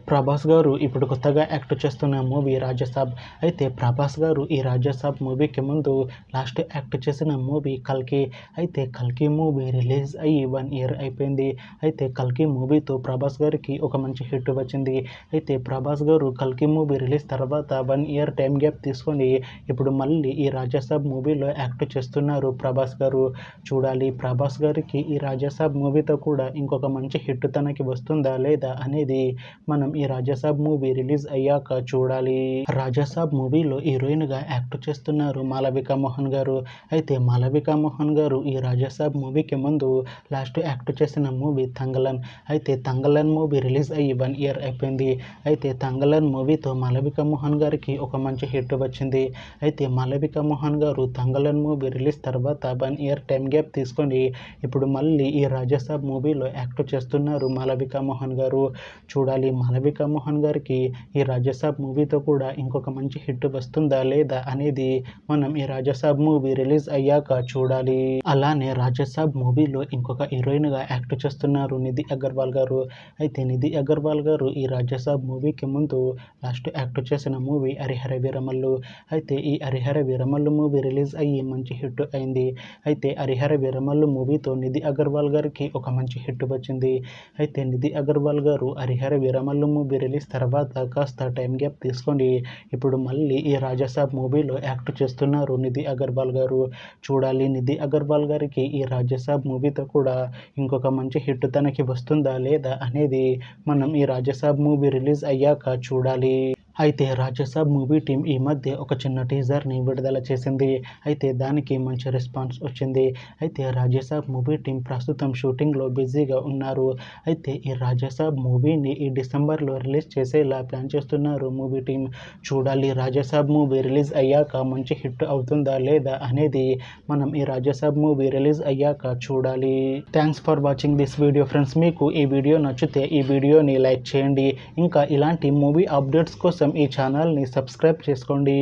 ప్రభాస్ గారు ఇప్పుడు కొత్తగా యాక్ట్ చేస్తున్న మూవీ రాజసాబ్. అయితే ప్రభాస్ గారు ఈ రాజసాబ్ మూవీకి ముందు లాస్ట్ యాక్ట్ చేసిన మూవీ కల్కి. అయితే కల్కి మూవీ రిలీజ్ అయ్యి 1 ఇయర్ అయిపోయింది. అయితే కల్కి మూవీతో ప్రభాస్ గారికి ఒక మంచి హిట్ వచ్చింది. అయితే ప్రభాస్ గారు కల్కి మూవీ రిలీజ్ తర్వాత 1 ఇయర్ టైం గ్యాప్ తీసుకొని ఇప్పుడు మళ్ళీ ఈ రాజసాబ్ మూవీలో యాక్ట్ చేస్తున్నారు ప్రభాస్ గారు. చూడాలి ప్రభాస్ గారికి ఈ రాజసాబ్ మూవీతో కూడా ఇంకొక మంచి హిట్ తనకి వస్తుందా లేదా అనేది మనం ఈ రాజసాబ్ మూవీ రిలీజ్ అయ్యాక చూడాలి. రాజసాబ్ మూవీలో హీరోయిన్ గా యాక్ట్ చేస్తున్నారు మాళవిక మోహన్ గారు. అయితే మాళవిక మోహన్ గారు ఈ రాజసాబ్ మూవీకి ముందు లాస్ట్ యాక్ట్ చేసిన మూవీ తంగలన్. అయితే తంగలన్ మూవీ రిలీజ్ అయ్యి 1 ఇయర్ అయిపోయింది. అయితే తంగలన్ మూవీతో మాళవిక మోహన్ గారికి ఒక మంచి హిట్ వచ్చింది. అయితే మాళవిక మోహన్ గారు తంగలన్ మూవీ రిలీజ్ తర్వాత 1 ఇయర్ టైం గ్యాప్ తీసుకొని ఇప్పుడు మళ్ళీ ఈ రాజసాబ్ మూవీలో యాక్ట్ చేస్తున్నారు మాళవిక మోహన్ గారు. చూడాలి మాళవిక మోహన్ గారికి ఈ రాజసాబ్ మూవీతో కూడా ఇంకొక మంచి హిట్ వస్తుందా లేదా అనేది మనం ఈ రాజసాబ్ మూవీ రిలీజ్ అయ్యాక చూడాలి. అలానే రాజసాబ్ మూవీలో ఇంకొక హీరోయిన్ గా యాక్ట్ చేస్తున్నారు నిధి అగర్వాల్ గారు. అయితే నిధి అగర్వాల్ గారు ఈ రాజసాబ్ మూవీకి ముందు లాస్ట్ యాక్ట్ చేసిన మూవీ హరిహర వీరమల్లు. అయితే ఈ హరిహర వీరమల్లు మూవీ రిలీజ్ అయ్యి మంచి హిట్ అయింది. అయితే హరిహర వీరమల్లు మూవీతో నిధి అగర్వాల్ గారికి ఒక మంచి హిట్ వచ్చింది. అయితే నిధి అగర్వాల్ గారు హరిహర వీరమల్లు మూవీ రిలీజ్ తర్వాత కాస్త టైం గ్యాప్ తీసుకొని ఇప్పుడు మళ్ళీ ఈ రాజసాబ్ మూవీలో యాక్ట్ చేస్తున్నారు నిధి అగర్వాల్ గారు. చూడాలి నిధి అగర్వాల్ గారికి ఈ రాజసాబ్ మూవీతో కూడా ఇంకొక మంచి హిట్ తనకి వస్తుందా లేదా అనేది మనం ఈ రాజసాబ్ మూవీ రిలీజ్ అయ్యాక చూడాలి. అయితే రాజసాబ్ మూవీ టీం ఈ మధ్య ఒక చిన్న టీజర్ని విడుదల చేసింది. అయితే దానికి మంచి రెస్పాన్స్ వచ్చింది. అయితే రాజసాబ్ మూవీ టీం ప్రస్తుతం షూటింగ్లో బిజీగా ఉన్నారు. అయితే ఈ రాజసాబ్ మూవీని ఈ డిసెంబర్లో రిలీజ్ చేసేలా ప్లాన్ చేస్తున్నారు మూవీ టీం. చూడాలి రాజసాబ్ మూవీ రిలీజ్ అయ్యాక మంచి హిట్ అవుతుందా లేదా అనేది మనం ఈ రాజసాబ్ మూవీ రిలీజ్ అయ్యాక చూడాలి. Thanks for watching this video friends. మీకు ఈ వీడియో నచ్చితే ఈ వీడియోని లైక్ చేయండి. ఇంకా ఇలాంటి మూవీ అప్డేట్స్ కోసం ఈ ఛానల్ని సబ్స్క్రైబ్ చేసుకోండి.